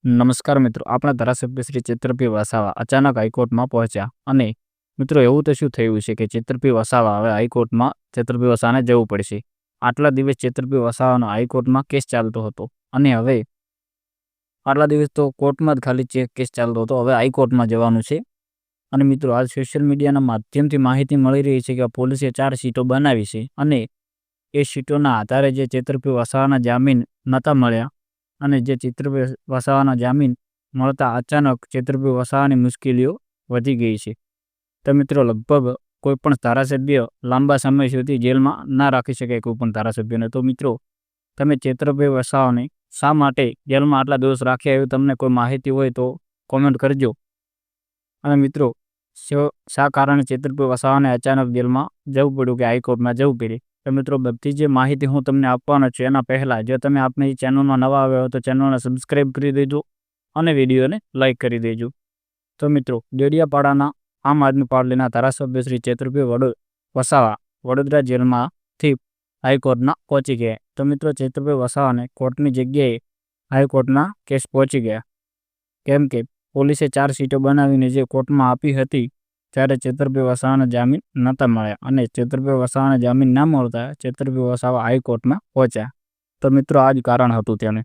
નમસ્કાર મિત્રો, આપણા ધારાસભ્ય શ્રી ચેતરભાઈ વસાવા અચાનક હાઈકોર્ટમાં પહોંચ્યા અને મિત્રો એવું તો શું થયું છે કે ચેતરભાઈ વસાવા હવે હાઈકોર્ટમાં ચેતરભાઈ વસાવાને જવું પડશે. આટલા દિવસ ચેતરભાઈ વસાવાનો હાઈકોર્ટમાં કેસ ચાલતો હતો અને હવે આટલા દિવસ તો કોર્ટમાં જ ખાલી કેસ ચાલતો હતો, હવે હાઈકોર્ટમાં જવાનું છે. અને મિત્રો હાલ સોશિયલ મીડિયાના માધ્યમથી માહિતી મળી રહી છે કે પોલીસે 4 સીટો બનાવી છે અને એ સીટોના આધારે જે ચેતરભાઈ વસાવાના જામીન નહોતા મળ્યા અને જે ચેતરભાઈ વસાવાના જામીન મળતા અચાનક ચેતરભાઈ વસાવાની મુશ્કેલીઓ વધી ગઈ છે. તો મિત્રો લગભગ કોઈપણ ધારાસભ્ય લાંબા સમય સુધી જેલમાં ના રાખી શકે કોઈપણ ધારાસભ્યને. તો મિત્રો તમે ચેતરભાઈ વસાવાને શા માટે જેલમાં આટલા દિવસ રાખ્યા એવું તમને કોઈ માહિતી હોય તો કોમેન્ટ કરજો. અને મિત્રો શા કારણે ચેતરભાઈ વસાવાને અચાનક જેલમાં જવું પડ્યું કે હાઈકોર્ટમાં જવું પડે. તો મિત્રો બધી જે માહિતી હું તમને આપવાનો છું એના પહેલાં જો તમે આપણી ચેનલમાં નવા આવ્યા હો તો ચેનલને સબસ્ક્રાઈબ કરી દેજો અને વિડીયોને લાઇક કરી દેજો. તો મિત્રો ડેડિયાપાડાના આમ આદમી પાર્ટીના ધારાસભ્ય શ્રી ચેતરભાઈ વસાવા વડોદરા જેલમાંથી હાઈકોર્ટના પહોંચી ગયા. તો મિત્રો ચેતરભાઈ વસાવાને કોર્ટની જગ્યાએ હાઈકોર્ટના કેસ પહોંચી ગયા, કેમ કે પોલીસે 4 સીટો બનાવીને જે કોર્ટમાં આપી હતી ત્યારે ચેતરભાઈ વસાવાના જામીન નહોતા મળ્યા અને ચેતરભાઈ વસાવાના જામીન ના મળતા ચેતરભાઈ વસાવા હાઈકોર્ટમાં પહોંચ્યા. તો મિત્રો આ જ કારણ હતું તેને.